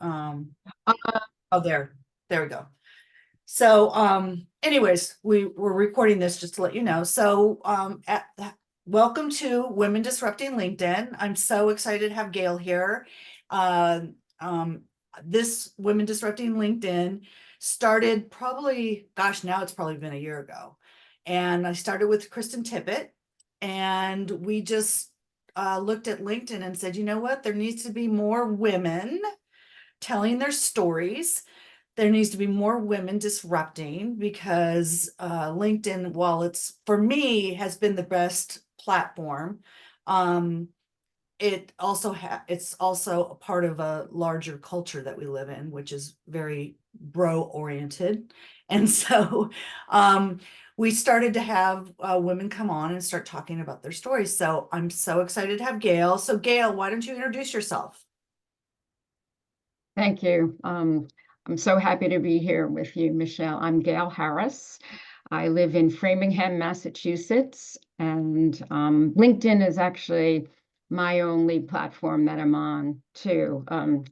Oh, there we go. So, anyways, we're recording this just to let you know. So, welcome to Women Disrupting LinkedIn. I'm so excited to have Gail here. Uh, this Women Disrupting LinkedIn started probably, gosh, now it's probably been a year ago. And I started with Kristen Tippett, and we just looked at LinkedIn and said, you know what, there needs to be more women telling their stories. There needs to be more women disrupting, because LinkedIn, while it's, for me, has been the best platform, it's also a part of a larger culture that we live in, which is very bro oriented. And so we started to have women come on and start talking about their stories. So I'm so excited to have Gail. So Gail, why don't you introduce yourself? Thank you. I'm so happy to be here with you, Michelle. I'm Gail Harris. I live in Framingham, Massachusetts, and LinkedIn is actually my only platform that I'm on too,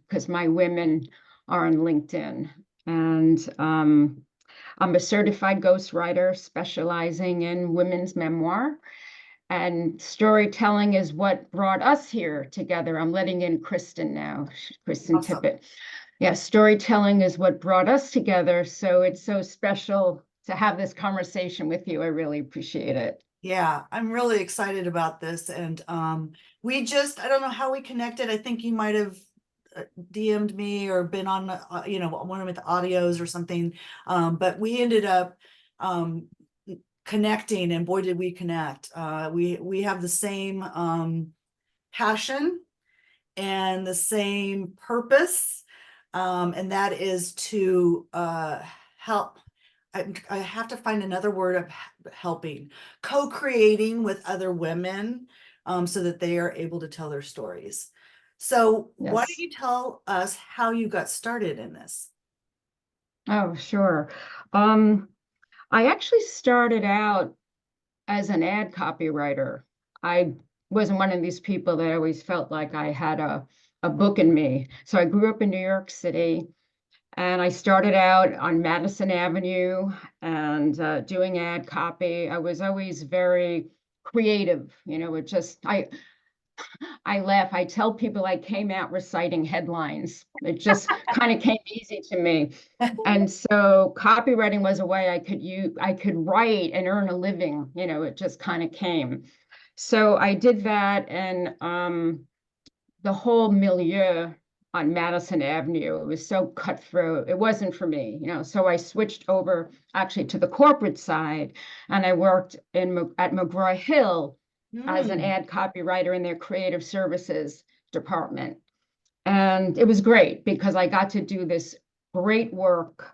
because my women are on LinkedIn. And I'm a certified ghostwriter specializing in women's memoir. And storytelling is what brought us here together. I'm letting in Kristen now, Kristen Awesome. Tippett. Yeah, storytelling is what brought us together. So it's so special to have this conversation with you. I really appreciate it. Yeah, I'm really excited about this. And I don't know how we connected. I think you might have DM'd me or been on, one of the audios or something. But we ended up connecting, and boy, did we connect. We have the same passion and the same purpose, and that is to help. I have to find another word of helping, co-creating with other women, so that they are able to tell their stories. So why don't Yes. you tell us how you got started in this? Oh, sure. Um, I actually started out as an ad copywriter. I wasn't one of these people that always felt like I had a book in me. So I grew up in New York City. And I started out on Madison Avenue and doing ad copy. I was always very creative, it just, I laugh. I tell people I came out reciting headlines. It just kind of came easy to me. And so copywriting was a way I could write and earn a living, it just kind of came. So I did that, and the whole milieu on Madison Avenue, it was so cutthroat. It wasn't for me, So I switched over actually to the corporate side, and I worked at McGraw-Hill as an Hmm. ad copywriter in their creative services department. And it was great because I got to do this great work.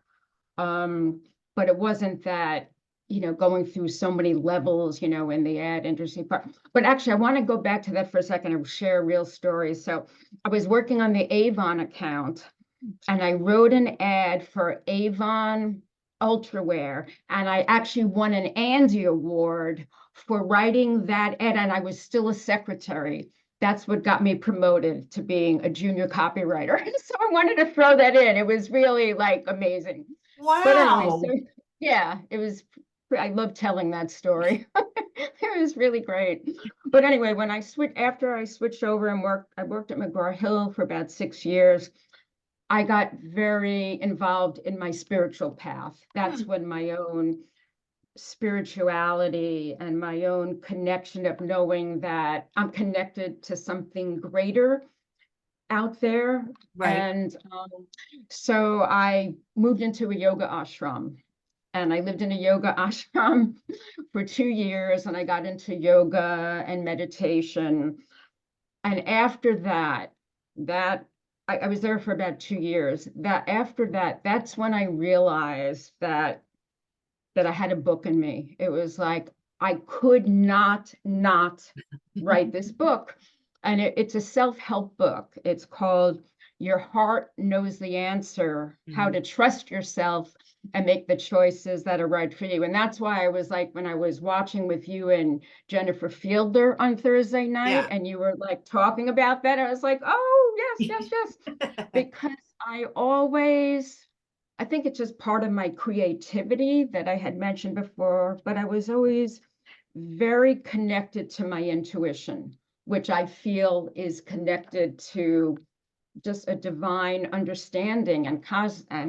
But it wasn't that, going through so many levels, in the ad industry part. But actually, I want to go back to that for a second and share a real story. So I was working on the Avon account, and I wrote an ad for Avon Ultrawear, and I actually won an Andy Award for writing that ad, and I was still a secretary. That's what got me promoted to being a junior copywriter. So I wanted to throw that in. It was really like amazing. But anyway, so Wow. yeah, I love telling that story. It was really great. But anyway, after I switched over and I worked at McGraw-Hill for about 6 years. I got very involved in my spiritual path. That's Hmm. when my own spirituality and my own connection of knowing that I'm connected to something greater out there. Right. And so I moved into a yoga ashram, and I lived in a yoga ashram for 2 years, and I got into yoga and meditation. And after that I was there for about 2 years. That after that, that's when I realized that I had a book in me. It was like I could not write this book. And it's a self-help book. It's called Your Heart Knows the Answer: How Mhm. to Trust Yourself and Make the Choices That Are Right for You. And that's why I was like, when I was watching with you and Jennifer Fielder on Thursday night, Yeah. and you were like talking about that, I was like, oh, yes, yes, yes. Because I think it's just part of my creativity that I had mentioned before, but I was always very connected to my intuition, which I feel is connected to just a divine understanding and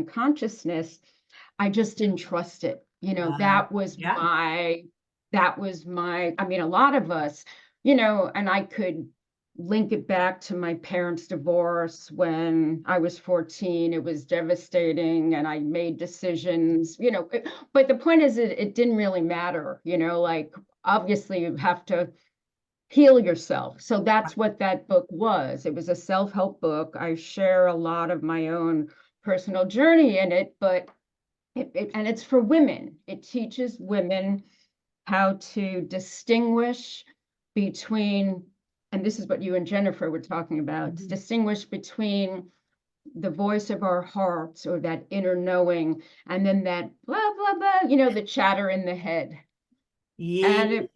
consciousness. I just didn't trust it. Uh, yeah, I mean, a lot of us, and I could link it back to my parents' divorce when I was 14. It was devastating and I made decisions, but the point is it didn't really matter, like obviously you have to heal yourself. So that's what that book was. It was a self-help book. I share a lot of my own personal journey in it, but and it's for women. It teaches women how to distinguish between, and this is what you and Jennifer were talking about, mhm. distinguish between the voice of our hearts or that inner knowing, and then that blah, blah, blah, the chatter in the head. And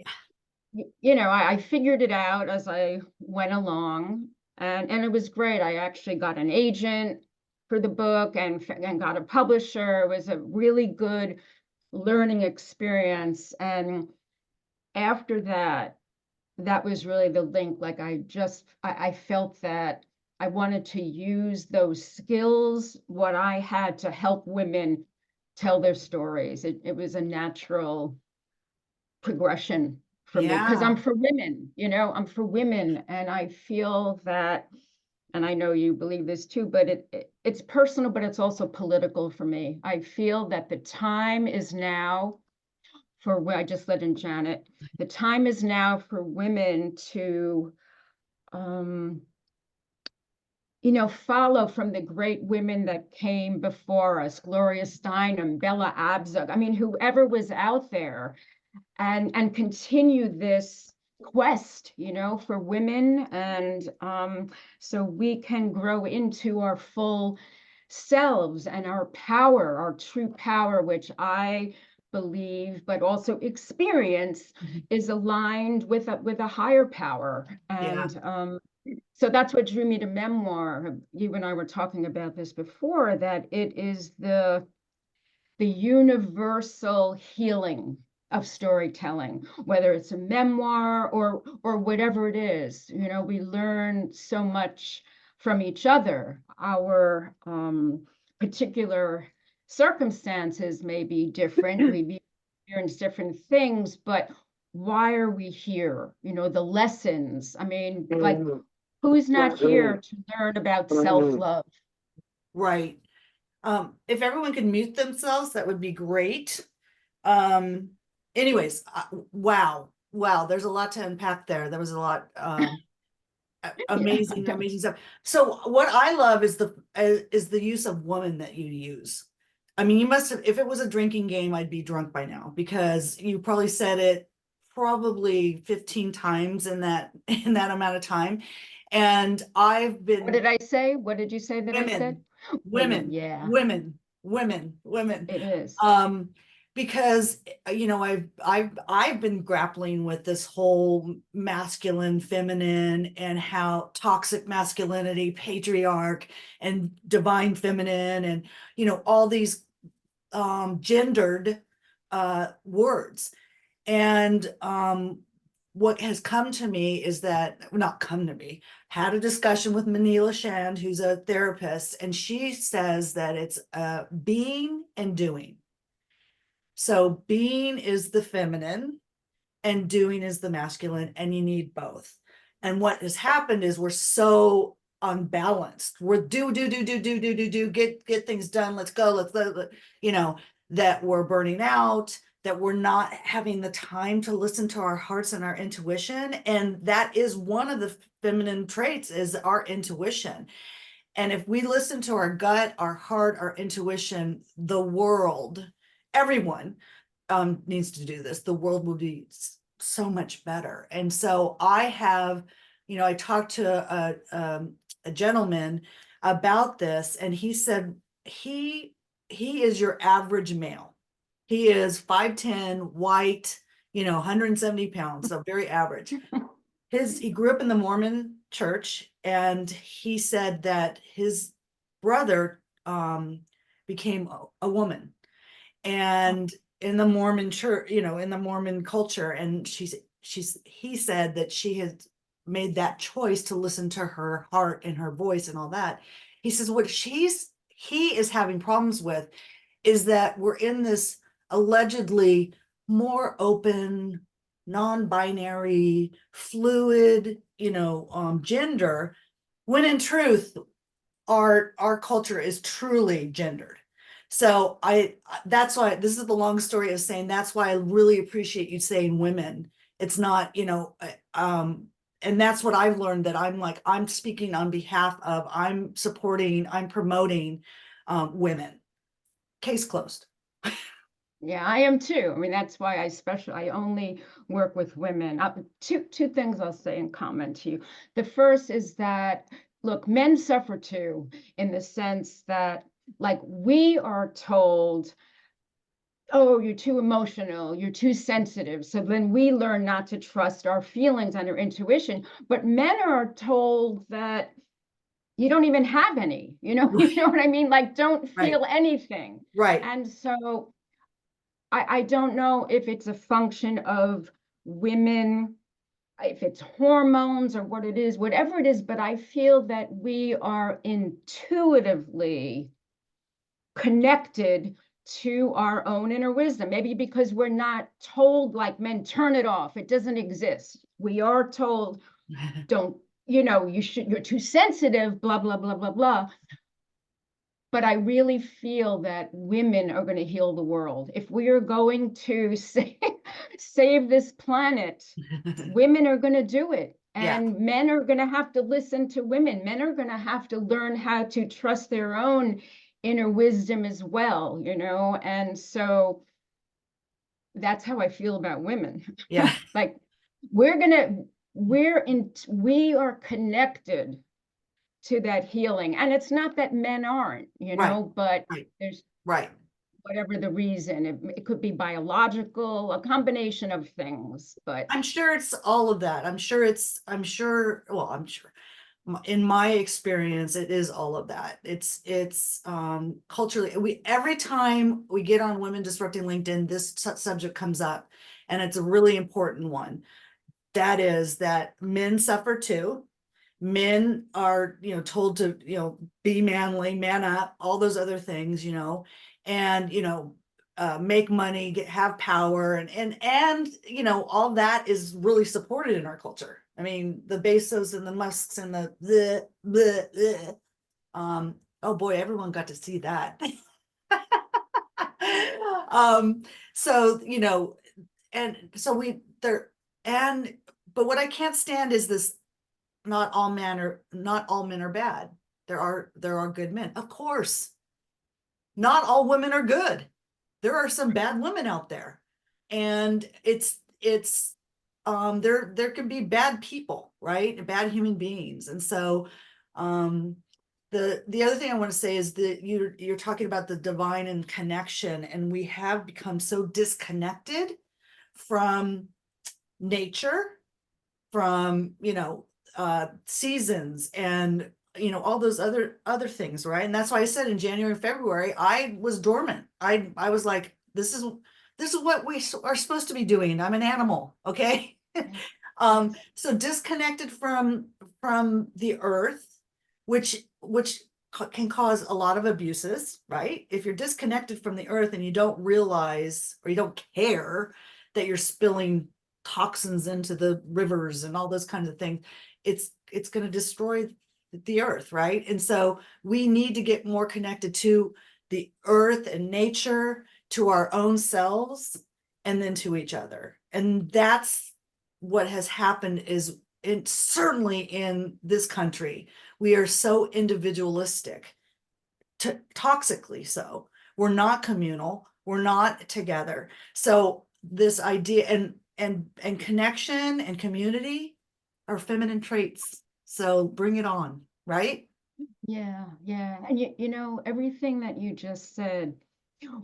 Yeah, I figured it out as I went along, and it was great. I actually got an agent for the book and got a publisher. It was a really good learning experience. And after that, that was really the link. Like I felt that I wanted to use those skills, what I had to help women tell their stories. It was a natural progression for me because yeah, I'm for women, and I feel that, and I know you believe this too, but it's personal, but it's also political for me. I feel that the time is now I just let in Janet. The time is now for women to, um, follow from the great women that came before us, Gloria Steinem, Bella Abzug. I mean, whoever was out there, and continue this quest, for women, and so we can grow into our full selves and our power, our true power, which I believe, but also experience, mhm, is aligned with a higher power. yeah, And so that's what drew me to memoir. You and I were talking about this before, that it is the universal healing of storytelling, whether it's a memoir or whatever it is. We learn so much from each other. Our particular circumstances may be different. We've experienced different things, but why are we here? The lessons. I mean, like, who's not here to learn about self-love? right. If everyone could mute themselves, that would be great. Um, anyways, wow, wow, there's a lot to unpack there. There was a lot, Yeah, amazing, amazing stuff. So what I love is the use of woman that you use. I mean, you must have, if it was a drinking game, I'd be drunk by now because you probably said it probably 15 times in that in that amount of time. And I've What been did I say? What did you say that I said? women, Women, women, yeah, women, women, women. it is. Um, because I've been grappling with this whole masculine, feminine, and how toxic masculinity, patriarch, and divine feminine, and all these gendered words. And what has come to me is that, not come to me, had a discussion with Manila Shand, who's a therapist, and she says that it's being and doing. So being is the feminine and doing is the masculine, and you need both. And what has happened is we're so unbalanced. We're do, get things done. Let's go. You know, that we're burning out, that we're not having the time to listen to our hearts and our intuition. And that is one of the feminine traits, is our intuition. And if we listen to our gut, our heart, our intuition, the world, everyone needs to do this. The world will be so much better. And so I have, I talked to a gentleman about this, and he said he is your average male. He is 5'10", white, 170 pounds, so very average. He grew up in the Mormon church, and he said that his brother became a woman, and in the Mormon church, in the Mormon culture, and he said that she had made that choice to listen to her heart and her voice and all that. He says what he is having problems with is that we're in this allegedly more open, non-binary, fluid, gender, when in truth, our culture is truly gendered. So that's why this is the long story of saying that's why I really appreciate you saying women. It's not, and that's what I've learned, that I'm speaking on behalf of, I'm supporting, I'm promoting women. Case closed. Yeah, I am too. I mean, that's why I only work with women. Two things I'll say in comment to you. The first is that, look, men suffer too, in the sense that, like, we are told, oh, you're too emotional, you're too sensitive. So then we learn not to trust our feelings and our intuition. But men are told that you don't even have any, you know, you know what I mean? Like, don't Right, feel anything. right. And so I don't know if it's a function of women, if it's hormones or what it is, whatever it is, but I feel that we are intuitively connected to our own inner wisdom. Maybe because we're not told, like men, turn it off, it doesn't exist. We are told, don't, you're too sensitive, blah, blah, blah, blah, blah. But I really feel that women are going to heal the world. If we are going to save this planet, women are going to do it. Yeah, And men are going to have to listen to women. Men are going to have to learn how to trust their own inner wisdom as well, And so that's how I feel about women. yeah. Like, we are connected to that healing. And it's not that men aren't, Right, but right, there's right. whatever the reason. It could be biological, a combination of things, but I'm sure it's all of that. Well, I'm sure in my experience, it is all of that. It's culturally, every time we get on Women Disrupting LinkedIn, this subject comes up, and it's a really important one. That is that men suffer too. Men are, told to, be manly, man up, all those other things, and, make money, have power, and, all that is really supported in our culture. I mean, the Bezos and the Musks and the oh boy, everyone got to see that. Um, so, and so and, but what I can't stand is this, not all men are bad. There are good men. Of course, not all women are good. There are some bad women out there. And there can be bad people, right? Bad human beings. And so the other thing I want to say is that you're talking about the divine and connection, and we have become so disconnected from nature, from seasons, and all those other things, right? And that's why I said in January and February I was dormant. I was like, this is what we are supposed to be doing. I'm an animal, okay? yes. So disconnected from the earth, which can cause a lot of abuses, right? If you're disconnected from the earth and you don't realize, or you don't care that you're spilling toxins into the rivers and all those kinds of things, it's going to destroy the earth, right? And so we need to get more connected to the earth and nature, to our own selves, and then to each other. And that's what has happened, is certainly in this country, we are so individualistic, toxically so. We're not communal, we're not together. So this idea, and connection and community are feminine traits. So bring it on, right? Yeah, yeah. And everything that you just said,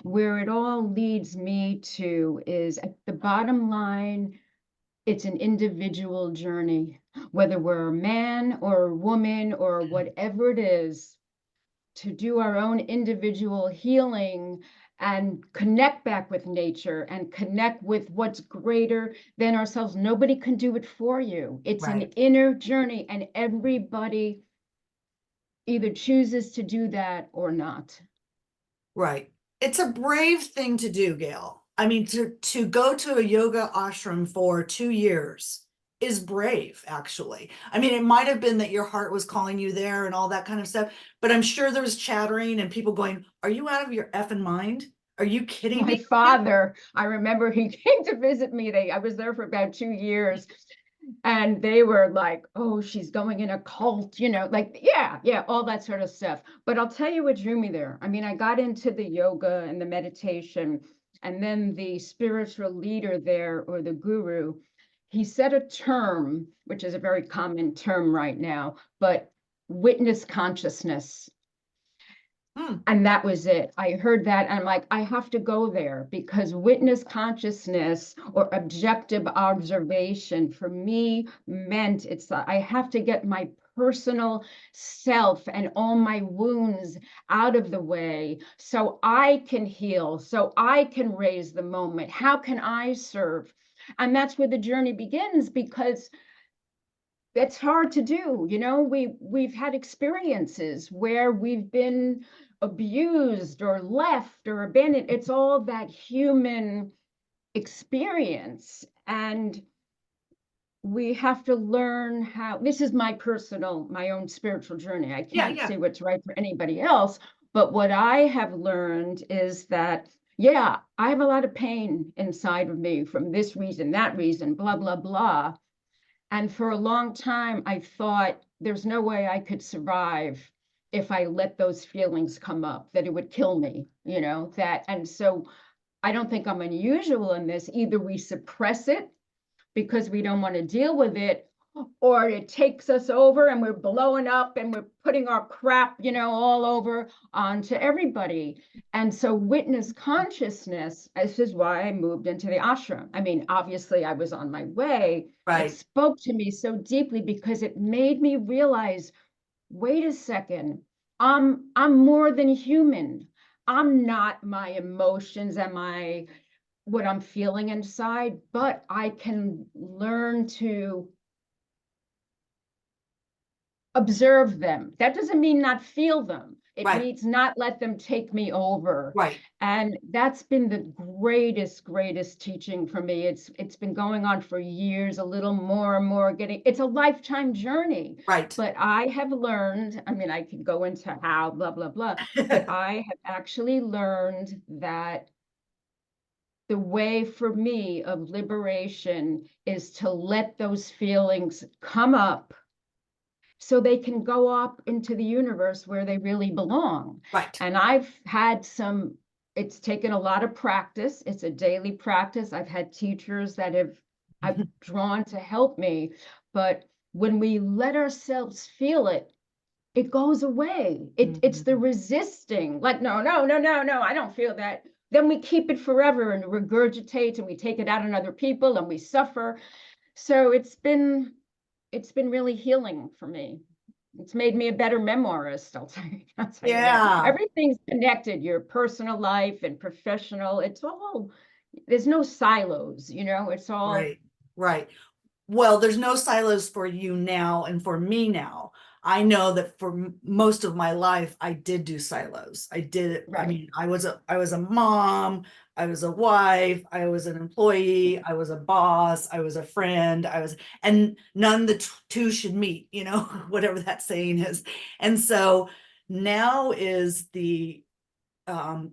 where it all leads me to is, at the bottom line, it's an individual journey, whether we're a man or a woman or whatever it is, to do our own individual healing and connect back with nature and connect with what's greater than ourselves. Nobody can do it for you. It's an Right. inner journey, and everybody either chooses to do that or not. Right. It's a brave thing to do, Gail. I mean, to go to a yoga ashram for 2 years is brave, actually. I mean, it might have been that your heart was calling you there and all that kind of stuff, but I'm sure there was chattering and people going, "Are you out of your effing mind? Are you kidding My me?" father, I remember he came to visit me. I was there for about 2 years, and they were like, "Oh, she's going in a cult," like, yeah, all that sort of stuff. But I'll tell you what drew me there. I mean, I got into the yoga and the meditation, and then the spiritual leader there, or the guru, he said a term, which is a very common term right now, but witness consciousness. Hmm. And that was it. I heard that and I'm like, I have to go there, because witness consciousness or objective observation for me meant I have to get my personal self and all my wounds out of the way so I can heal, so I can raise the moment. How can I serve? And that's where the journey begins, because that's hard to do. We've had experiences where we've been abused or left or abandoned. It's all that human experience, and we have to learn how. This is my own spiritual journey. I Yeah, can't yeah. say what's right for anybody else, but what I have learned is that, yeah, I have a lot of pain inside of me from this reason, that reason, blah blah blah. And for a long time, I thought there's no way I could survive if I let those feelings come up, that it would kill me, and so I don't think I'm unusual in this. Either we suppress it because we don't want to deal with it, or it takes us over and we're blowing up and we're putting our crap, all over onto everybody. And so witness consciousness, this is why I moved into the ashram. I mean, obviously I was on my way. It Right. spoke to me so deeply because it made me realize, wait a second, I'm more than human. I'm not my emotions and what I'm feeling inside, but I can learn to observe them. That doesn't mean not feel them. It Right. means not let them take me over. Right. And that's been the greatest teaching for me. It's been going on for years, a little more and more it's a lifetime journey. Right. But I have learned, I mean, I can go into how, blah, blah, blah, but I have actually learned that the way for me of liberation is to let those feelings come up so they can go up into the universe where they really belong. Right. And it's taken a lot of practice. It's a daily practice. I've had teachers that I've drawn to help me. But when we let ourselves feel it, it goes away. It's the Mhm. resisting, like, no, no, no, no, no, I don't feel that. Then we keep it forever and regurgitate and we take it out on other people and we suffer. So it's been really healing for me. It's made me a better memoirist, I'll tell you that. Yeah. Everything's connected, your personal life and professional. There's no silos, it's all Right. Right. Well, there's no silos for you now and for me now. I know that for most of my life, I did do silos. I did it. I right. mean, I was a mom, I was a wife, I was an employee, I was a boss, I was a friend, and none of the two should meet, whatever that saying is. And so now is the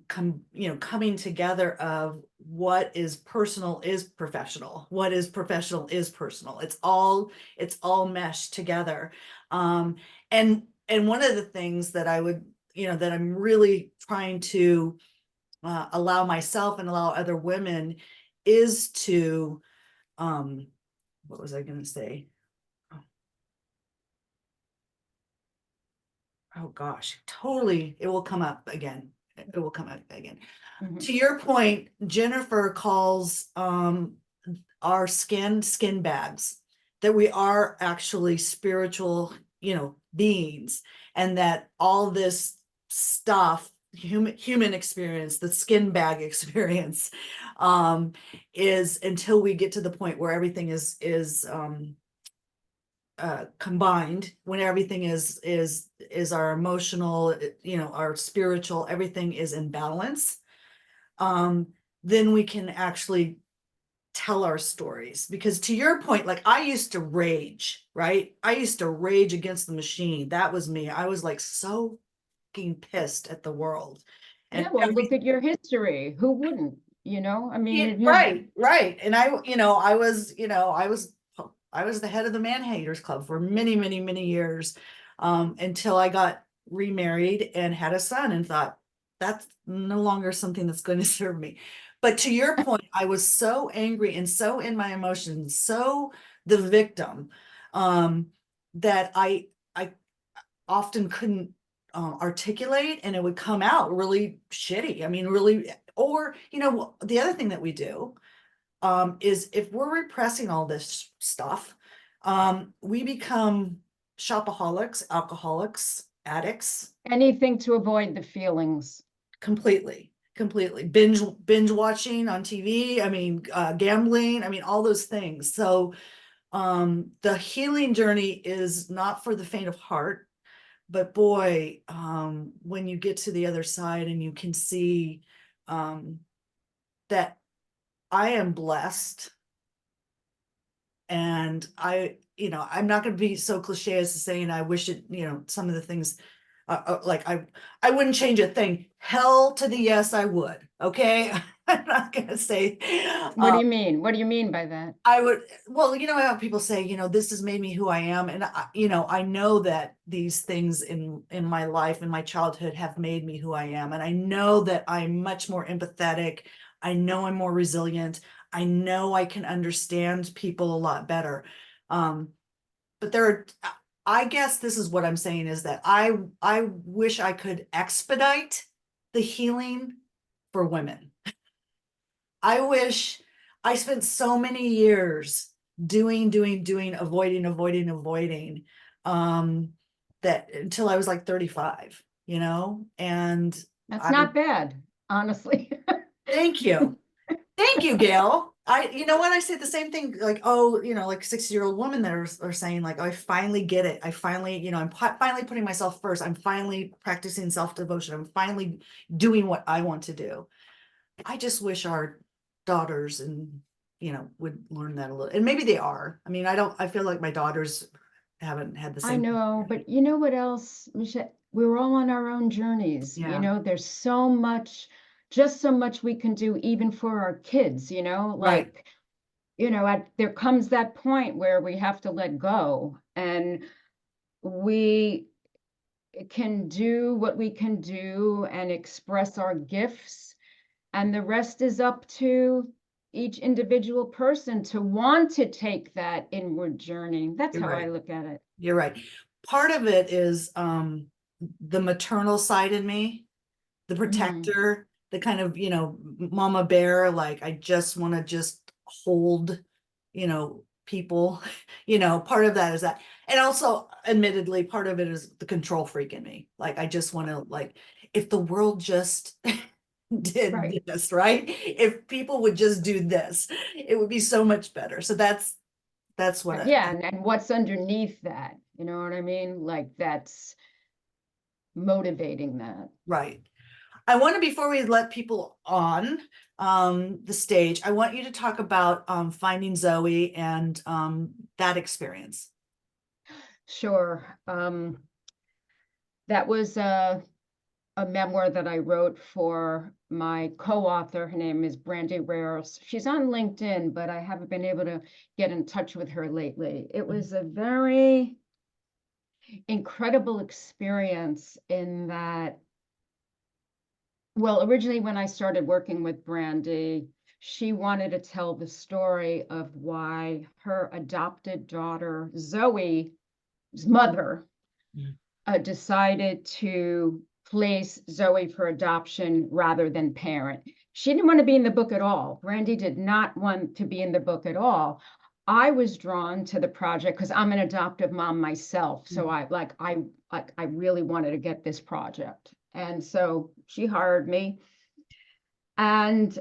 coming together of what is personal is professional, what is professional is personal. It's all meshed together. um and one of the things that I would, that I'm really trying to allow myself and allow other women is to what was I going to say? Oh gosh, totally, it will come up again. It will come up again. Mhm. To your point, Jennifer calls our skin bags, that we are actually spiritual, beings, and that all this stuff, human experience, the skin bag experience, is until we get to the point where everything is combined, when everything is our emotional, our spiritual, everything is in balance, then we can actually tell our stories. Because to your point, like I used to rage, right? I used to rage against the machine. That was me. I was like so fucking pissed at the world. Yeah, And well, look at your history. Who wouldn't? I mean, if you right. And I was the head of the Man Haters Club for many, many, many years, until I got remarried and had a son and thought that's no longer something that's going to serve me. But to your point, I was so angry and so in my emotions, so the victim, that I often couldn't articulate, and it would come out really shitty. I mean, really, or the other thing that we do, is if we're repressing all this stuff, we become shopaholics, alcoholics, addicts, anything to avoid the feelings. completely binge watching on TV. I mean, gambling. I mean, all those things. So, the healing journey is not for the faint of heart. But boy, when you get to the other side and you can see, that I am blessed, and I'm not going to be so cliche as to saying I wish it, some of the things, like I wouldn't change a thing. Hell to the yes, I would. Okay. I'm not going to say, What do you mean? What do you mean by that? I would, well, how people say, this has made me who I am. And I know that these things in my life, in my childhood, have made me who I am. And I know that I'm much more empathetic. I know I'm more resilient. I know I can understand people a lot better. But I guess this is what I'm saying, is that I wish I could expedite the healing for women. I wish I spent so many years doing, avoiding, that until I was like 35, and That's I, not bad, honestly. thank you. Thank you, Gail. You know what? I say the same thing, like, oh, like 60-year-old women that are saying like, I finally get it. I finally, I'm finally putting myself first. I'm finally practicing self-devotion. I'm finally doing what I want to do. I just wish our daughters would learn that a little, and maybe they are. I mean, I feel like my daughters haven't had the I same. know, but you know what else, Michelle? We're all on our own journeys. Yeah, There's so much, just so much we can do, even for our kids, right. like, there comes that point where we have to let go, and we can do what we can do and express our gifts, and the rest is up to each individual person to want to take that inward journey. That's You're how I right. look at it. You're right. Part of it is the maternal side in me, the Mm, protector, the kind of, mama bear, like I just want to just hold, people, part of that is that. And also, admittedly, part of it is the control freak in me. Like I just want to, like, if the world just did right. this, right? If people would just do this, it would be so much better. So that's what Yeah, and what's underneath that? You know what I mean? Like that's motivating that. right. I want to, before we let people on the stage, I want you to talk about finding Zoe and that experience. Sure. That was a memoir that I wrote for my co-author. Her name is Brandy Rares. She's on LinkedIn, but I haven't been able to get in touch with her lately. It was a very incredible experience in that, well, originally when I started working with Brandy, she wanted to tell the story of why her adopted daughter, Zoe's mother, Mm. decided to place Zoe for adoption rather than parent. She didn't want to be in the book at all. Brandy did not want to be in the book at all. I was drawn to the project because I'm an adoptive mom myself. So I really wanted to get this project. And so she hired me. And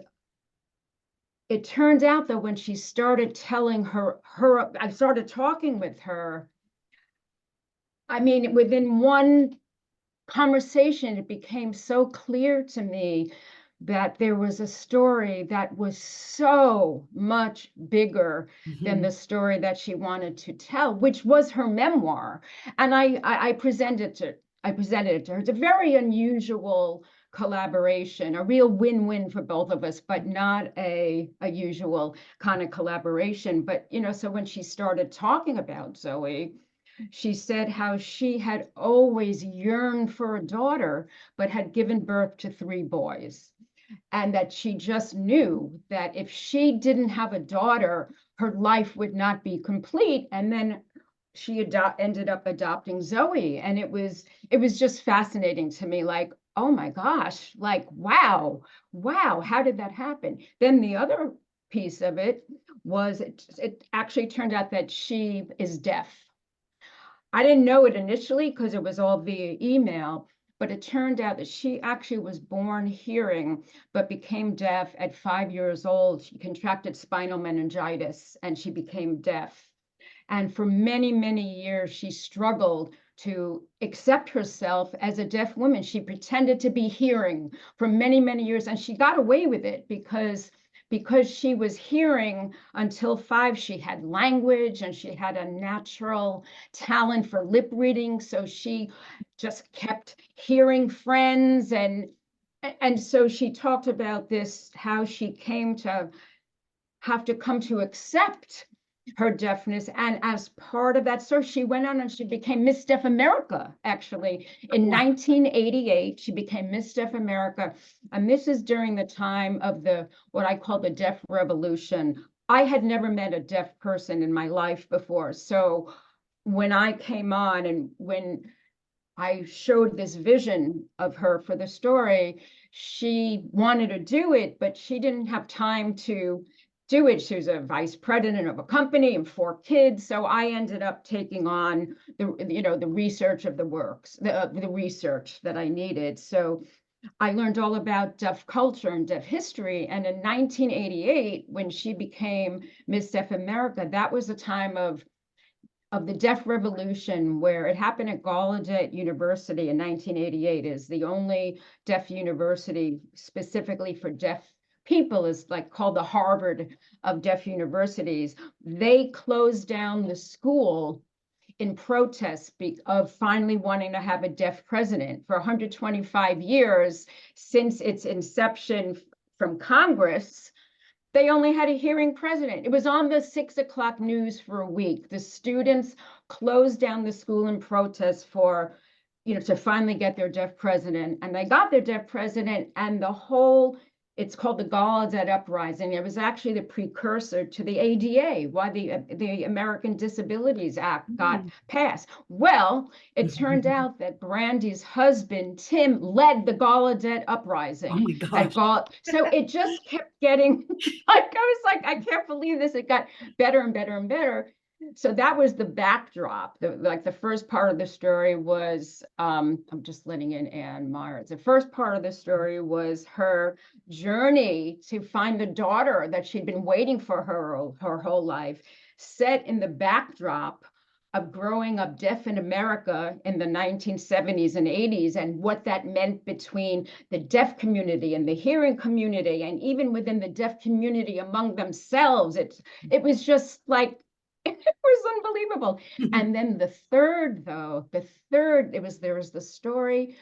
it turned out that when she started telling I started talking with her, I mean, within one conversation, it became so clear to me that there was a story that was so much bigger than the story that she wanted to tell, which was her memoir. And I presented it to her. It's a very unusual collaboration, a real win-win for both of us, but not a usual kind of collaboration. But, you know, so when she started talking about Zoe, she said how she had always yearned for a daughter, but had given birth to 3 boys. And that she just knew that if she didn't have a daughter, her life would not be complete. And then she ended up adopting Zoe. And it was just fascinating to me, like, oh my gosh, like, wow, how did that happen? Then the other piece of it was it actually turned out that she is deaf. I didn't know it initially because it was all via email, but it turned out that she actually was born hearing, but became deaf at 5 years old. She contracted spinal meningitis and she became deaf. And for many, many years, she struggled to accept herself as a deaf woman. She pretended to be hearing for many, many years, and she got away with it because she was hearing until 5. She had language and she had a natural talent for lip reading. So she just kept hearing friends. And so she talked about this, how she came to have to come to accept her deafness. And as part of that search, she went on and she became Miss Deaf America, actually. In 1988, she became Miss Deaf America. And this is during the time of what I call the deaf revolution. I had never met a deaf person in my life before. So when I came on and when I showed this vision of her for the story, she wanted to do it, but she didn't have time to do it. She was a vice president of a company and 4 kids. So I ended up taking on the research of the works, the research that I needed. So I learned all about deaf culture and deaf history. And in 1988, when she became Miss Deaf America, that was a time of the deaf revolution, where it happened at Gallaudet University in 1988, is the only deaf university specifically for deaf people, is like called the Harvard of deaf universities. They closed down the school in protest of finally wanting to have a deaf president. For 125 years since its inception from Congress, they only had a hearing president. It was on the 6 o'clock news for a week. The students closed down the school in protest for, to finally get their deaf president. And they got their deaf president, and it's called the Gallaudet Uprising. It was actually the precursor to the ADA, why the American Disabilities Act got passed. Well, it turned out that Brandy's husband, Tim, led the Gallaudet Uprising. Oh my gosh. So it just kept getting, I was like, I can't believe this. It got better and better and better. So that was the backdrop. The first part of the story was, I'm just letting in Ann Myers. The first part of the story was her journey to find the daughter that she'd been waiting for her whole life, set in the backdrop of growing up deaf in America in the 1970s and 80s, and what that meant between the deaf community and the hearing community, and even within the deaf community among themselves. It was just like, it was unbelievable. And then there was the story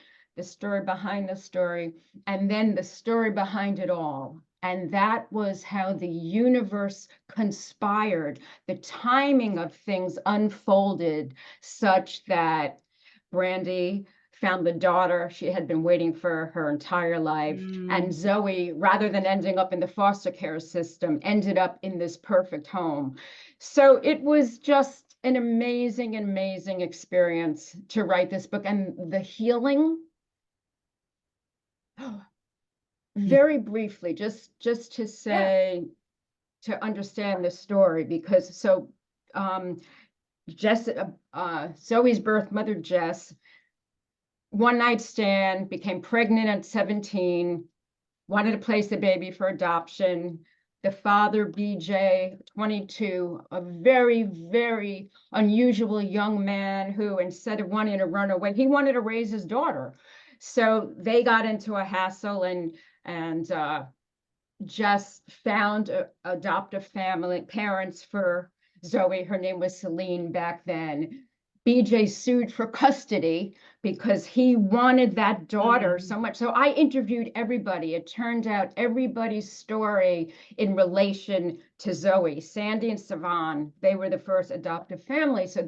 behind the story, and then the story behind it all. And that was how the universe conspired. The timing of things unfolded such that Brandy found the daughter she had been waiting for her entire life. And Zoe, rather than ending up in the foster care system, ended up in this perfect home. So it was just an amazing, amazing experience to write this book. And the healing, very briefly, just to say, to understand the story, because Zoe's birth mother, Jess, one night stand, became pregnant at 17, wanted to place the baby for adoption. The father, BJ, 22, a very, very unusual young man who, instead of wanting to run away, he wanted to raise his daughter. So they got into a hassle and just found adoptive family parents for Zoe. Her name was Celine back then. BJ sued for custody because he wanted that daughter so much. So I interviewed everybody. It turned out everybody's story in relation to Zoe, Sandy and Savan, they were the first adoptive family. So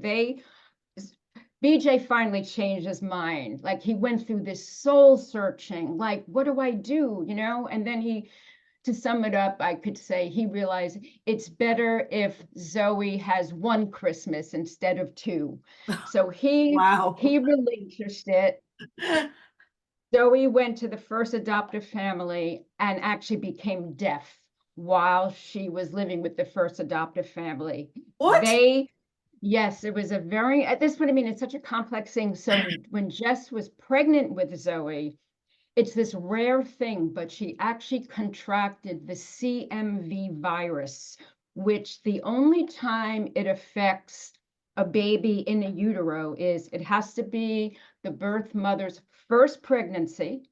BJ finally changed his mind. Like, he went through this soul searching, like, what do I do? And then to sum it up, I could say he realized it's better if Zoe has one Christmas instead of two. So Wow. he relinquished it. Zoe went to the first adoptive family and actually became deaf while she was living with the first adoptive family. What? Yes, it was a very, at this point, I mean, it's such a complex thing. So when Jess was pregnant with Zoe, it's this rare thing, but she actually contracted the CMV virus, which the only time it affects a baby in a utero is it has to be the birth mother's first pregnancy.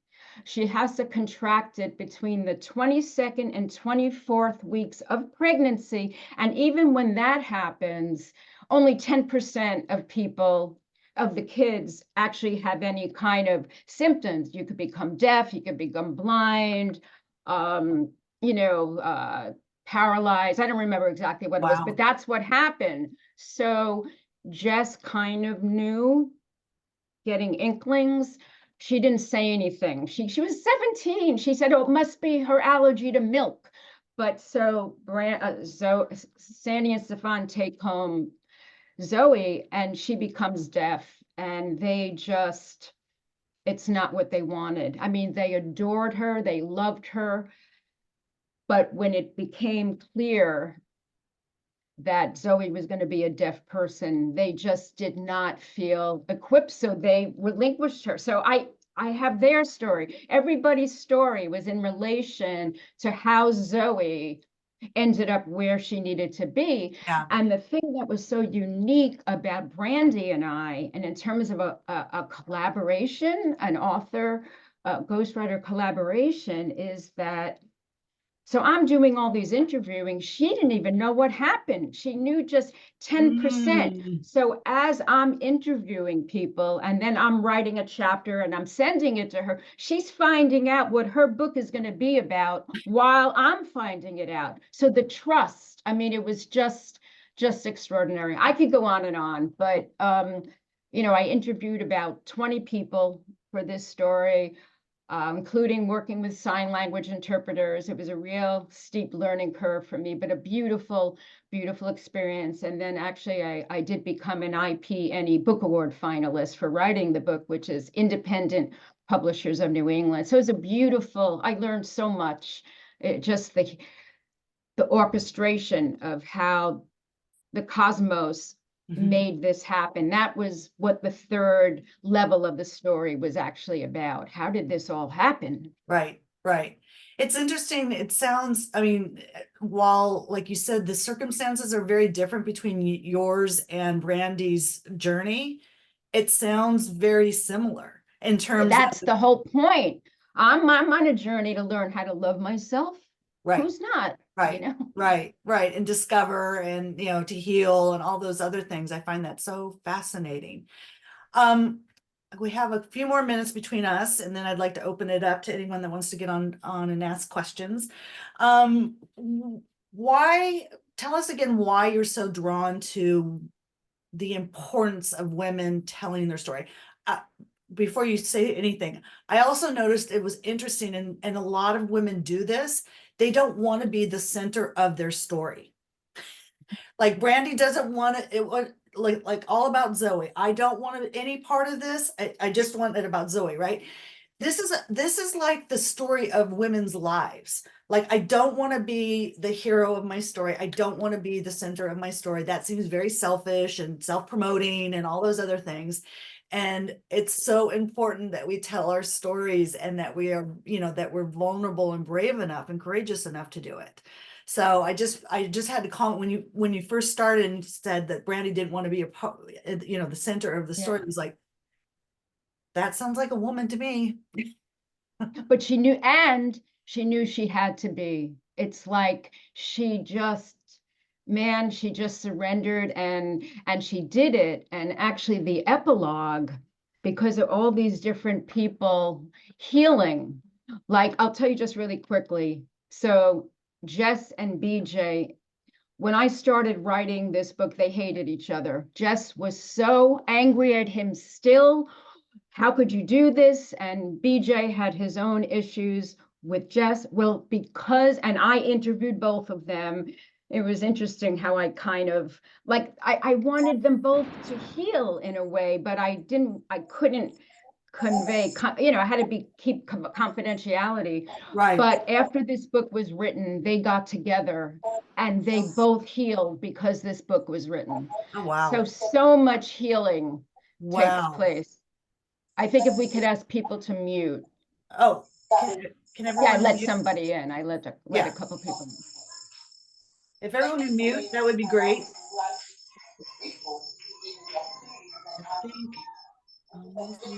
She has to contract it between the 22nd and 24th weeks of pregnancy. And even when that happens, only 10% of people of the kids actually have any kind of symptoms. You could become deaf, you could become blind, you know, paralyzed. I don't remember exactly what it was, but Wow. that's what happened. So Jess kind of knew, getting inklings. She didn't say anything. She was 17. She said, "Oh, it must be her allergy to milk." But so Sandy and Stefan take home Zoe, and she becomes deaf, and it's not what they wanted. I mean, they adored her, they loved her, but when it became clear that Zoe was going to be a deaf person, they just did not feel equipped, so they relinquished her. So I have their story. Everybody's story was in relation to how Zoe ended up where she needed to be. Yeah. And the thing that was so unique about Brandy and I, and in terms of a collaboration, an author, ghostwriter collaboration, is that so I'm doing all these interviewing. She didn't even know what happened. She knew just 10%. Mm. So as I'm interviewing people and then I'm writing a chapter and I'm sending it to her, she's finding out what her book is going to be about while I'm finding it out. So the trust, I mean, it was just extraordinary. I could go on, but I interviewed about 20 people for this story, including working with sign language interpreters. It was a real steep learning curve for me, but a beautiful, beautiful experience. And then actually I did become an IPNE Book Award finalist for writing the book, which is Independent Publishers of New England. So it was I learned so much. Just the orchestration of how the cosmos Mhm. made this happen. That was what the third level of the story was actually about. How did this all happen? Right, right. It's interesting. It sounds, I mean, while, like you said, the circumstances are very different between yours and Brandy's journey, it sounds very similar in terms That's of, the whole point. I'm on a journey to learn how to love myself. right, Who's not, you right, know? right, right, and discover and, to heal and all those other things. I find that so fascinating. Um, we have a few more minutes between us, and then I'd like to open it up to anyone that wants to get on and ask questions. Um, why, tell us again why you're so drawn to the importance of women telling their story. Uh, Before you say anything, I also noticed it was interesting, and a lot of women do this. They don't want to be the center of their story. Like Brandy doesn't want it. It was like all about Zoe. I don't want any part of this. I just want it about Zoe, right? This is like the story of women's lives. Like I don't want to be the hero of my story. I don't want to be the center of my story. That seems very selfish and self-promoting and all those other things. And it's so important that we tell our stories and that we are, that we're vulnerable and brave enough and courageous enough to do it. So I just had to comment when you first started and said that Brandy didn't want to be the center of the story. Yeah. It was like, that sounds like a woman to me. But she knew she had to be. It's like she just, man, she just surrendered and she did it. And actually the epilogue, because of all these different people healing, like I'll tell you just really quickly. So Jess and BJ, when I started writing this book, they hated each other. Jess was so angry at him still. How could you do this? And BJ had his own issues with Jess. Well, because, and I interviewed both of them. It was interesting how I kind of like, I wanted them both to heal in a way, but I couldn't convey, I had to keep confidentiality. Right. But after this book was written, they got together and they both healed because this book was written. Oh, So, wow. so much healing takes Wow. place. I think if we could ask people to mute. Oh, can Yeah, I everyone let mute? somebody in. I let a Yeah. couple people in. If everyone would mute, that would be great. I think, let me see. I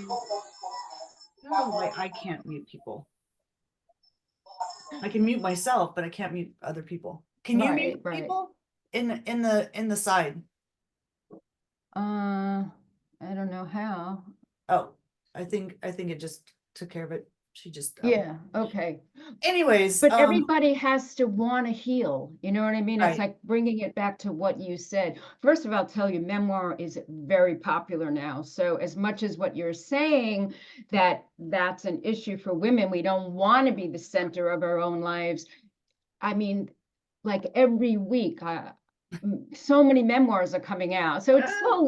don't know why I can't mute people. I can mute myself, but I can't mute other people. Can you Right, mute right. people in the side? I don't know how. Oh, I think it just took care of it. She just Yeah, okay. anyways, But everybody has to want to heal. You know what I mean? It's right. like bringing it back to what you said. First of all, I'll tell you, memoir is very popular now. So as much as what you're saying, that's an issue for women, we don't want to be the center of our own lives. I mean, like every week, so many memoirs are coming out. So it's Ah,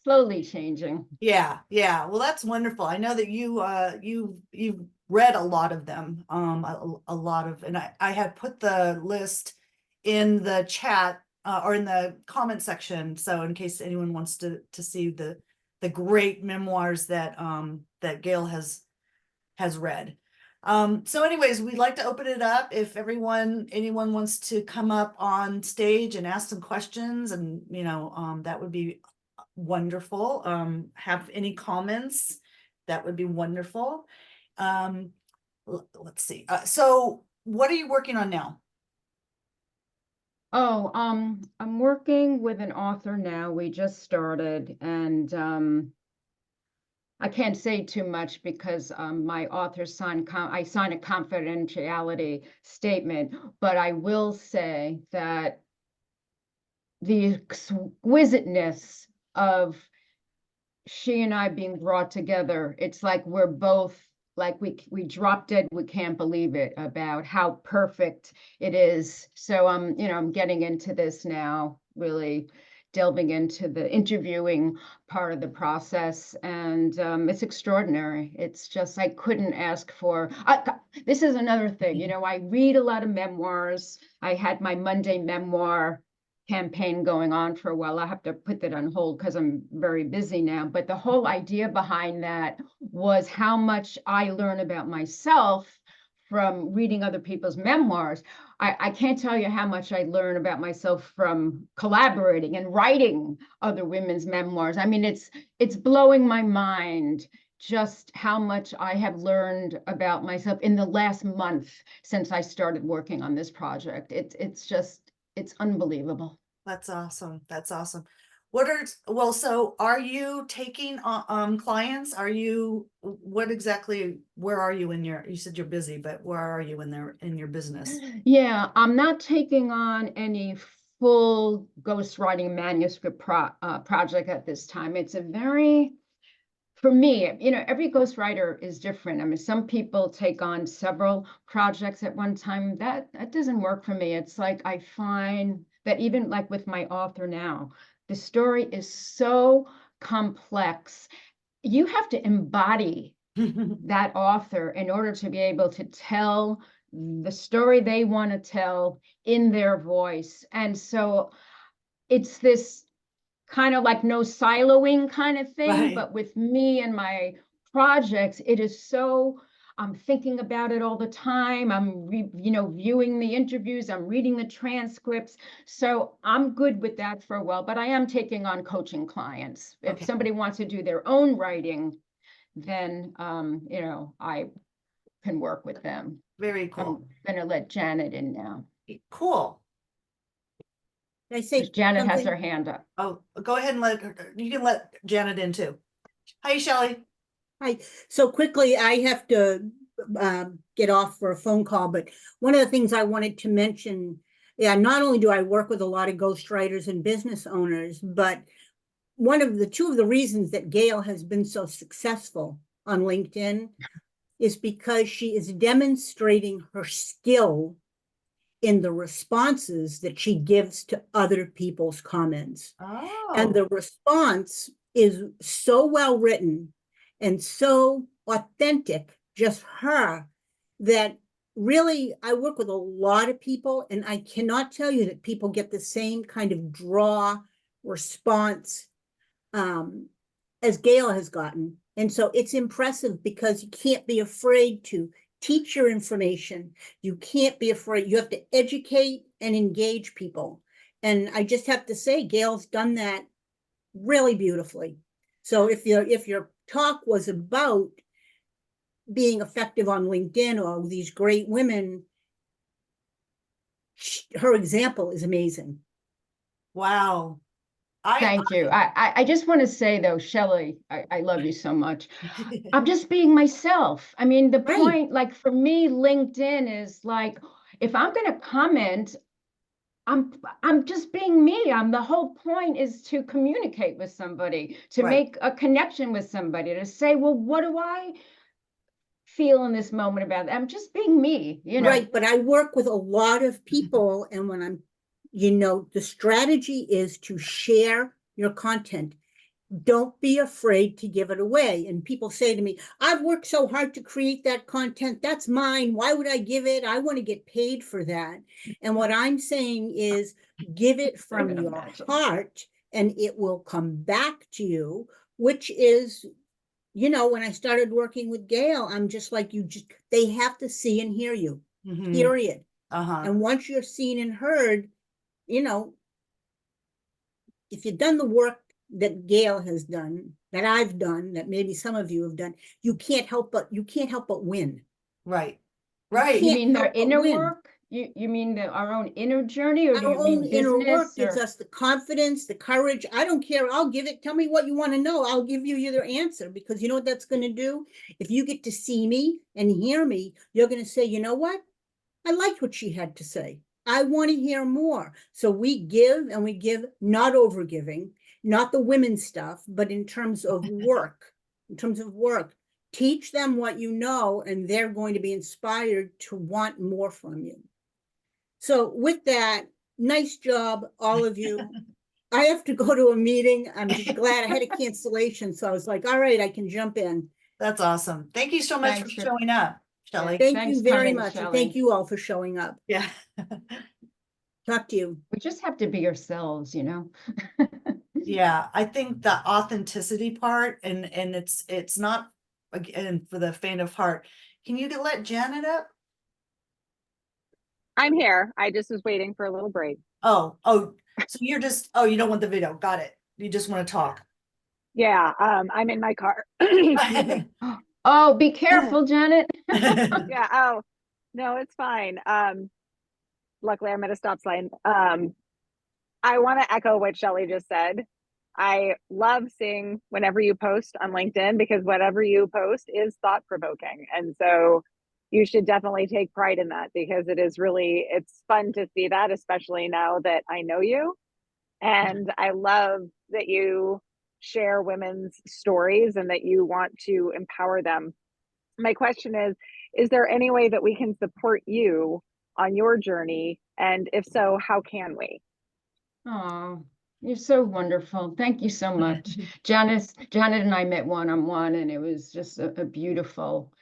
slowly changing. yeah, yeah. Well, that's wonderful. I know that you've read a lot of them, a lot of, and I had put the list in the chat or in the comment section, so in case anyone wants to see the great memoirs that Gail has read. So anyways, we'd like to open it up if anyone wants to come up on stage and ask some questions, and that would be wonderful. Have any comments, that would be wonderful. Let's see. So what are you working on now? Oh, I'm working with an author now. We just started, and I can't say too much because my author I signed a confidentiality statement, but I will say that the exquisiteness of she and I being brought together, it's like we're both like we dropped dead, we can't believe it about how perfect it is. So I'm getting into this now, really delving into the interviewing part of the process, and it's extraordinary. It's just I couldn't ask for. This is another thing, I read a lot of memoirs. I had my Monday memoir campaign going on for a while. I have to put that on hold because I'm very busy now. But the whole idea behind that was how much I learn about myself from reading other people's memoirs. I can't tell you how much I learn about myself from collaborating and writing other women's memoirs. I mean, it's blowing my mind just how much I have learned about myself in the last month since I started working on this project. It's unbelievable. That's awesome. That's awesome. So are you taking clients? What exactly, where are you you said you're busy, but where are you in your business? Yeah, I'm not taking on any full ghostwriting manuscript project at this time. It's a very, for me, every ghostwriter is different. I mean, some people take on several projects at one time. That doesn't work for me. It's like I find that even like with my author now, the story is so complex. You have to embody that author in order to be able to tell the story they want to tell in their voice. And so it's this kind of like no siloing kind of thing. Right. But with me and my projects, it is so, I'm thinking about it all the time. I'm, viewing the interviews, I'm reading the transcripts. So I'm good with that for a while, but I am taking on coaching clients. If Okay. somebody wants to do their own writing, then, I can work with them. Very cool. I'm gonna let Janet in now, Cool. Can I say because Janet has her something? hand up. Oh, go ahead and let her, you can let Janet in too. Hi, Shelley. Hi. So quickly, I have to get off for a phone call, but one of the things I wanted to mention, yeah, not only do I work with a lot of ghostwriters and business owners, but two of the reasons that Gail has been so successful on LinkedIn is because she is demonstrating her skill in the responses that she gives to other people's comments. And Oh, the response is so well written and so authentic, just her, that really I work with a lot of people, and I cannot tell you that people get the same kind of draw response as Gail has gotten. And so it's impressive because you can't be afraid to teach your information. You can't be afraid. You have to educate and engage people. And I just have to say, Gail's done that really beautifully. So if your talk was about being effective on LinkedIn or these great women, her example is amazing. wow. Thank you. I just want to say though, Shelley, I love you so much. I'm just being myself. I mean, the Right. point, like for me, LinkedIn is like, if I'm going to comment, I'm just being me. The whole point is to communicate with somebody, to Right. make a connection with somebody, to say, well, what do I feel in this moment about it? I'm just being me, Right, but I work with a lot of people, and when I'm, the strategy is to share your content. Don't be afraid to give it away. And people say to me, I've worked so hard to create that content. That's mine. Why would I give it? I want to get paid for that. And what I'm saying is give it from can your imagine. heart, and it will come back to you, which is, when I started working with Gail, I'm just like, they have to see and hear you, period. Uh-huh. And once you're seen and heard, if you've done the work that Gail has done, that I've done, that maybe some of you have done, you can't help but win. Right. Right. You can't mean their help but inner win. work? You mean our own inner journey, or do Our you mean own inner work business? gives us the confidence, the courage. I don't care. I'll give it. Tell me what you want to know. I'll give you your answer, because you know what that's going to do? If you get to see me and hear me, you're going to say, you know what? I liked what she had to say. I want to hear more. So we give, and we give, not over giving, not the women's stuff, but in terms of work, teach them what you know, and they're going to be inspired to want more from you. So with that, nice job, all of you. I have to go to a meeting. I'm just glad I had a cancellation. So I was like, all right, I can jump in. That's awesome. Thank you so much for Thanks for- showing up, Shelley. Yeah. Thank Thanks you very coming, much. And Shelley. thank you all for showing up. Yeah. Talk to you. We just have to be ourselves, Yeah, I think the authenticity part, and it's not, again, for the faint of heart. Can you let Janet up? I'm here. I just was waiting for a little break. Oh, so you don't want the video. Got it. You just want to talk. Yeah, I'm in my car. Excuse me. Oh, be careful, Janet. Yeah, oh, no, it's fine. Luckily I'm at a stop sign. I want to echo what Shelley just said. I love seeing whenever you post on LinkedIn, because whatever you post is thought-provoking. And so you should definitely take pride in that, because it's fun to see that, especially now that I know you. And I love that you share women's stories and that you want to empower them. My question is there any way that we can support you on your journey? And if so, how can we? Oh, you're so wonderful. Thank you so much. Janet and I met one-on-one, and it was just a beautiful,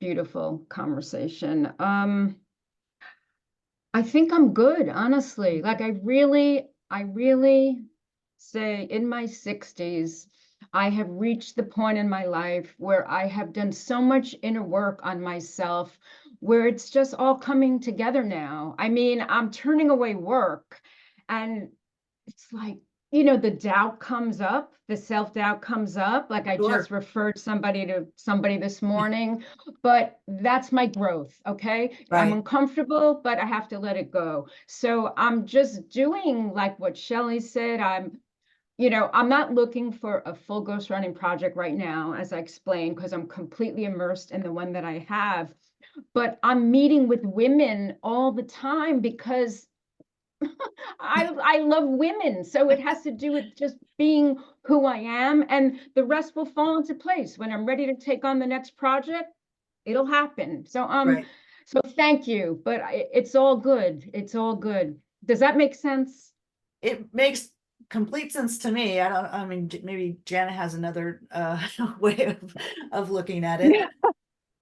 beautiful conversation. I think I'm good, honestly. Like I really say in my 60s, I have reached the point in my life where I have done so much inner work on myself, where it's just all coming together now. I mean, I'm turning away work, and it's like, the doubt comes up, the self-doubt comes up. Like I Sure. just referred somebody to somebody this morning, but that's my growth. Okay. I'm Right. uncomfortable, but I have to let it go. So I'm just doing like what Shelley said. I'm not looking for a full ghost running project right now, as I explained, because I'm completely immersed in the one that I have. But I'm meeting with women all the time because I love women. So it has to do with just being who I am, and the rest will fall into place. When I'm ready to take on the next project, it'll happen. Right. So thank you, but it's all good. It's all good. Does that make sense? It makes complete sense to me. I mean, maybe Janet has another way of looking at it. Yeah.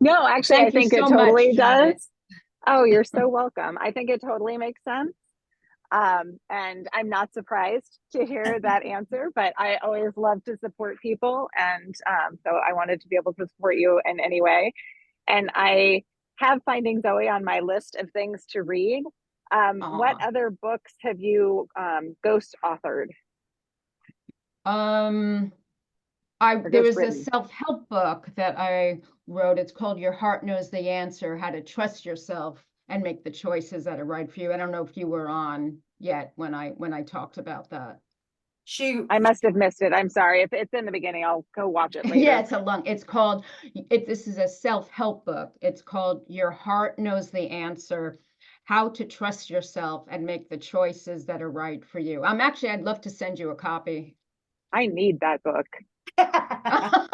No, actually, I Thank you think it so much, totally Janet. does. Oh, you're so welcome. I think it totally makes sense. And I'm not surprised to hear that answer, but I always love to support people. And so I wanted to be able to support you in any way. And I have Finding Zoe on my list of things to read. What Aw. other books have you ghost authored Um, or there ghost was a written? self-help book that I wrote. It's called Your Heart Knows the Answer, How to Trust Yourself and Make the Choices That Are Right for You. I don't know if you were on yet when I talked about that. She, I must have missed it. I'm sorry. If it's in the beginning, I'll go watch it Yeah, later. this is a self-help book. It's called Your Heart Knows the Answer, How to Trust Yourself and Make the Choices That Are Right for You. I'd love to send you a copy. I need that book. I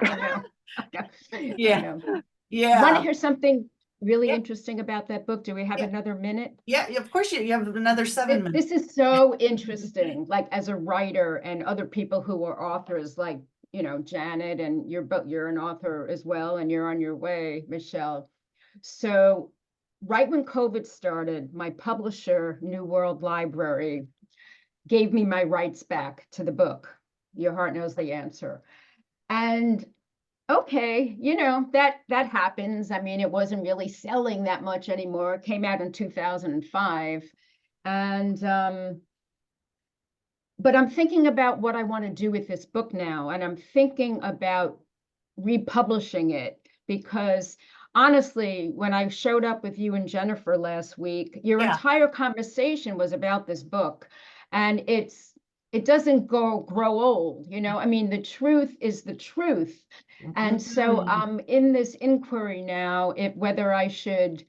know. I know. I yeah, know. Want to yeah, hear something really yeah, interesting about that book? Do we have yeah, another minute? yeah. Of course, you have another 7 minutes. This is so interesting, like as a writer and other people who are authors, like, Janet, and you're an author as well, and you're on your way, Michelle. So right when COVID started, my publisher, New World Library, gave me my rights back to the book, Your Heart Knows the Answer. And okay, that happens. I mean, it wasn't really selling that much anymore. It came out in 2005. And but I'm thinking about what I want to do with this book now, and I'm thinking about republishing it, because honestly, when I showed up with you and Jennifer last week, your Yeah. entire conversation was about this book, and it doesn't grow old, I mean, the truth is the truth. And so Mhm. I'm in this inquiry now, whether I should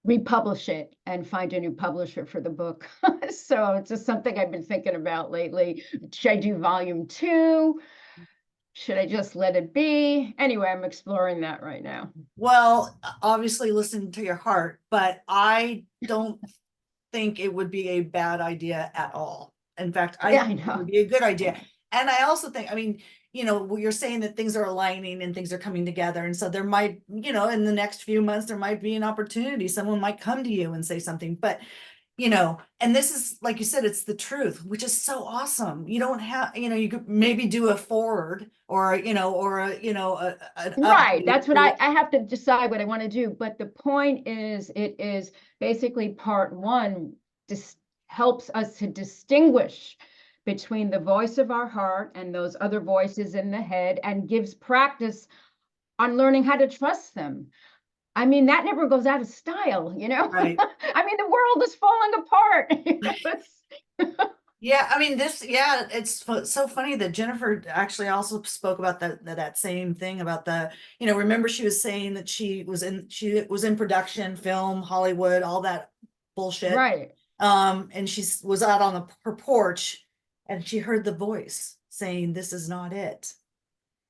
republish it and find a new publisher for the book. So it's just something I've been thinking about lately. Should I do volume 2? Should I just let it be? Anyway, I'm exploring that right now. Well, obviously listen to your heart, but I don't think it would be a bad idea at all. In fact, I Yeah, I think it would know. be a good idea. And I also think, I mean, you're saying that things are aligning and things are coming together. And so there might, in the next few months, there might be an opportunity. Someone might come to you and say something, but and this is, like you said, it's the truth, which is so awesome. You don't have, you could maybe do a forward or, an Right. update. That's what I have to decide what I want to do. But the point is, it is basically part 1 helps us to distinguish between the voice of our heart and those other voices in the head, and gives practice on learning how to trust them. I mean, that never goes out of style, Right. I mean, the world is falling apart. Yeah, I mean, it's so funny that Jennifer actually also spoke about that same thing about remember she was saying that she was in production, film, Hollywood, all that bullshit. Right. And she was out on her porch and she heard the voice saying, "This is not it."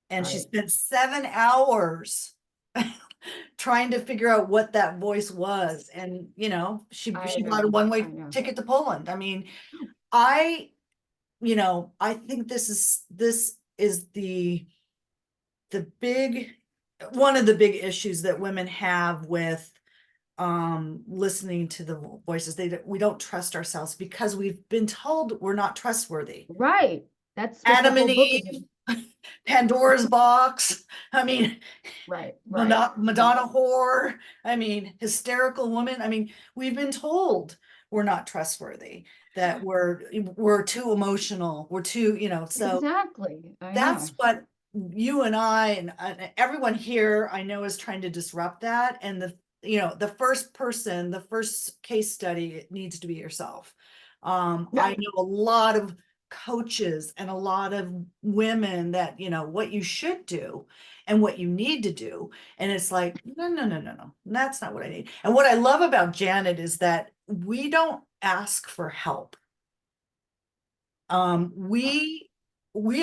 And she Right. spent 7 hours trying to figure out what that voice was. And, I she got a know. I one-way know. ticket to Poland. I mean, I I think this is the big one of the big issues that women have with listening to the voices. We don't trust ourselves because we've been told we're not trustworthy. Right. That's what the Adam and whole book is. Eve, Pandora's box. I mean, Right, right. Madonna whore. I mean, hysterical woman. I mean, we've been told we're not trustworthy, that we're too emotional. We're too, so Exactly. I that's know. what you and I and everyone here I know is trying to disrupt that. And the first person, the first case study, it needs to be yourself. I Right. know a lot of coaches and a lot of women that, what you should do and what you need to do. And it's like, no, no, no, no, no, that's not what I need. And what I love about Janet is that we don't ask for help. We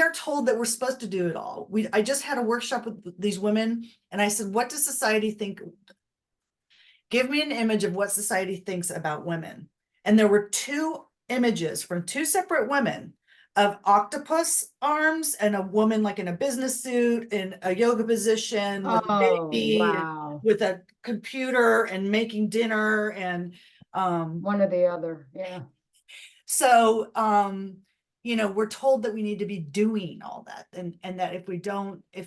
are told that we're supposed to do it all. I just had a workshop with these women and I said, what does society think? Give me an image of what society thinks about women. And there were two images from two separate women of octopus arms and a woman like in a business suit in a yoga position with a Oh, baby and wow. with a computer and making dinner and One or the other. Yeah. so we're told that we need to be doing all that, and that if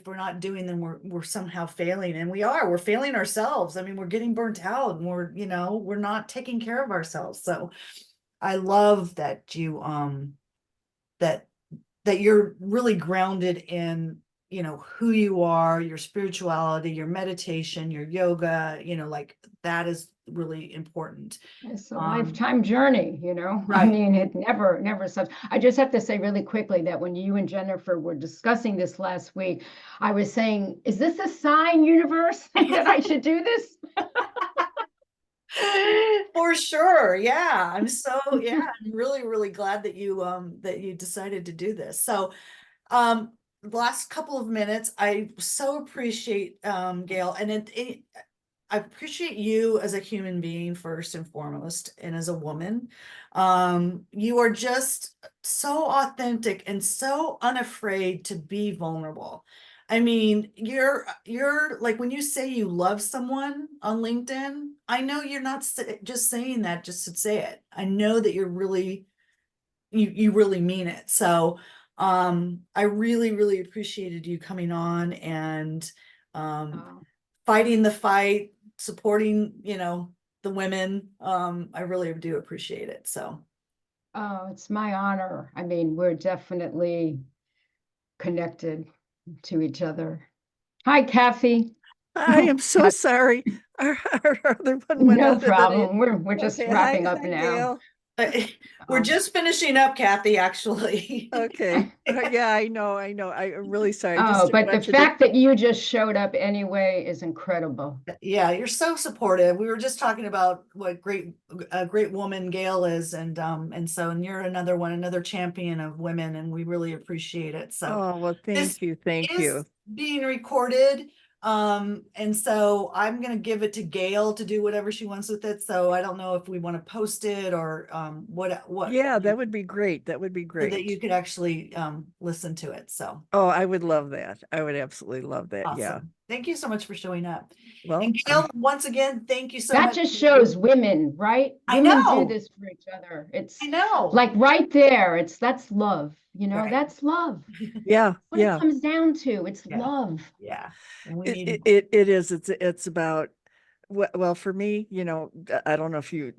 we're not doing, then we're somehow failing, and we're failing ourselves. I mean, we're getting burnt out, and we're not taking care of ourselves. So I love that that you're really grounded in who you are, your spirituality, your meditation, your yoga, like that is really important. It's a Um, lifetime journey, I Right. mean, it never stops. I just have to say really quickly that when you and Jennifer were discussing this last week, I was saying, is this a sign, universe, that I should do this? For sure. Yeah. I'm really, really glad that you decided to do this. So the last couple of minutes, I so appreciate Gail, and I appreciate you as a human being first and foremost, and as a woman. You are just so authentic and so unafraid to be vulnerable. I mean, you're like, when you say you love someone on LinkedIn, I know you're not just saying that just to say it. I know that you really mean it. So I really, really appreciated you coming on and Oh, fighting the fight, supporting, the women. I really do appreciate it. So oh, it's my honor. I mean, we're definitely connected to each other. Hi, Kathy. I am so sorry. Our other one went No out and then problem. We're just okay. wrapping Hi, up hi, now. Gail. we're Um, just finishing up, Kathy, actually. Okay. Yeah, I know. I'm really sorry. I just Oh, didn't but the want you to. fact that you just showed up anyway is incredible. Yeah, you're so supportive. We were just talking about what a great woman Gail is, and you're another champion of women, and we really appreciate it. So Oh, well, this thank you. Thank is you. being recorded. And so I'm gonna give it to Gail to do whatever she wants with it. So I don't know if we want to post it or what Yeah, that would be great. That would be so that you great. could actually listen to it. So Oh, I would love that. I would absolutely love that. Yeah. awesome. Thank you so much for showing up. Well, And Gail, once again, thank you so That much. just shows women, right? I Women do know. this for each other. I It's know. like right there. That's love. Right. That's love. yeah, What it yeah. comes down to. It's Yeah. love. Yeah. And we It, need it is. It's about, well, for me, I don't know if you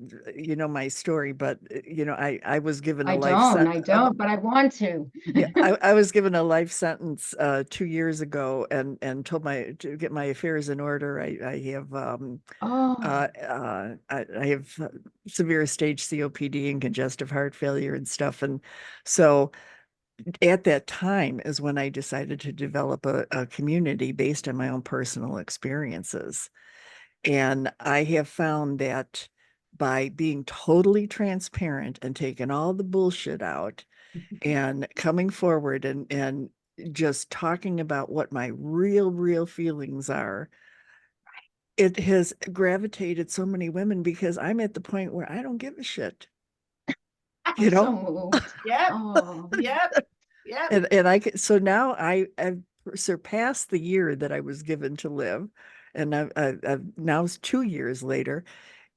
know my story, but I was given a life I don't, but I want to. yeah, I was given a life sentence 2 years ago, and told to get my affairs in order. I have Oh, I have severe stage COPD and congestive heart failure and stuff, and so at that time is when I decided to develop a community based on my own personal experiences. And I have found that by being totally transparent and taking all the bullshit out and coming forward and just talking about what my real feelings are, it has gravitated so many women because I'm at the point where I don't give a shit, I'm so moved. Yep. Oh, Yep. Yep. and so now I've surpassed the year that I was given to live. and I've now it's 2 years later,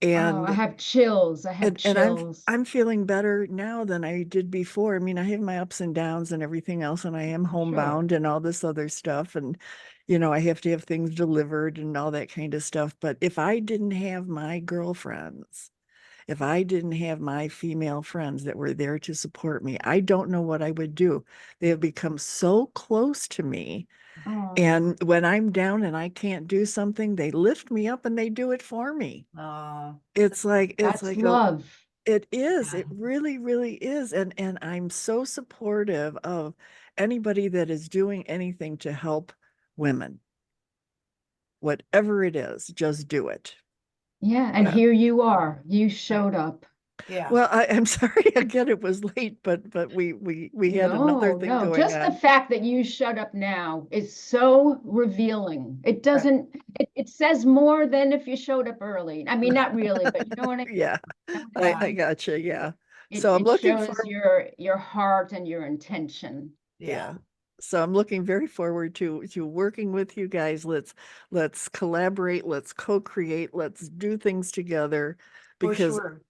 Oh, and I have chills. I have and chills. I'm feeling better now than I did before. I mean, I have my ups and downs and everything else, and I am Sure. homebound and all this other stuff, and I have to have things delivered and all that kind of stuff. But if I didn't have my girlfriends, if I didn't have my female friends that were there to support me, I don't know what I would do. They have become so close to me. Oh, And when I'm down and I can't do something, they lift me up and they do it for me. Oh, It's that's like love. it is. Yeah. It really, really is. And I'm so supportive of anybody that is doing anything to help women. Whatever it is, just do it. Yeah, and Uh, here you are. You showed up. yeah. Well, I'm sorry again, it was late, but we had another No, thing no, going just the on. fact that you showed up now is so revealing. It doesn't, it says more than if you showed up early. I mean, not really, but you know what I mean? Yeah, I Yeah. gotcha. Yeah. It, So I'm it looking shows for, your heart and your intention. yeah. So I'm looking very forward to working with you guys. Let's collaborate, let's co-create, let's do things together, For because sure.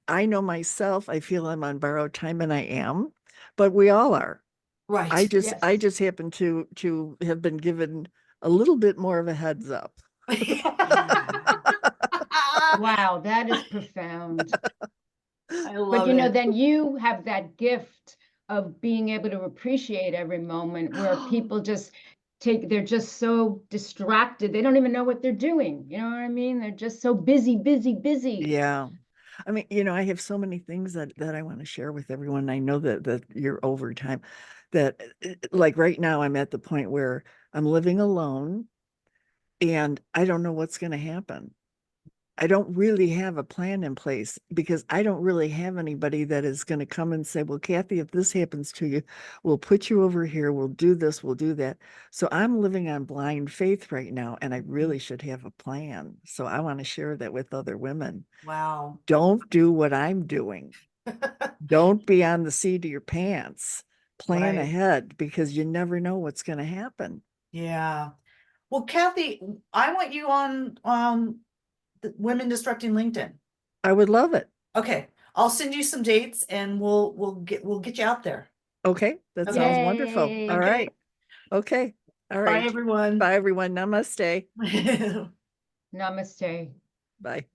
I know myself, I feel I'm on borrowed time, and I am, but we all are. Right. I Yes. just happen to have been given a little bit more of a heads up. Wow, that is profound. I But love you know, it. then you have that gift of being able to appreciate every moment where people just they're just so distracted. They don't even know what they're doing. You know what I mean? They're just so busy, busy, busy. Yeah. I mean, I have so many things that I want to share with everyone. I know that you're over time, that like right now I'm at the point where I'm living alone and I don't know what's going to happen. I don't really have a plan in place because I don't really have anybody that is going to come and say, well, Kathy, if this happens to you, we'll put you over here. We'll do this. We'll do that. So I'm living on blind faith right now, and I really should have a plan. So I want to share that with other women. Wow. Don't do what I'm doing. Don't be on the seat of your pants. Plan Right. ahead, because you never know what's going to happen. Yeah. Well, Kathy, I want you on the Women Disrupting LinkedIn. I would love it. Okay. I'll send you some dates and we'll get you out there. Okay, that Okay. sounds wonderful. Yay. All Okay. right. Okay. All Bye, right. everyone. Bye, everyone. Namaste. Namaste. Bye.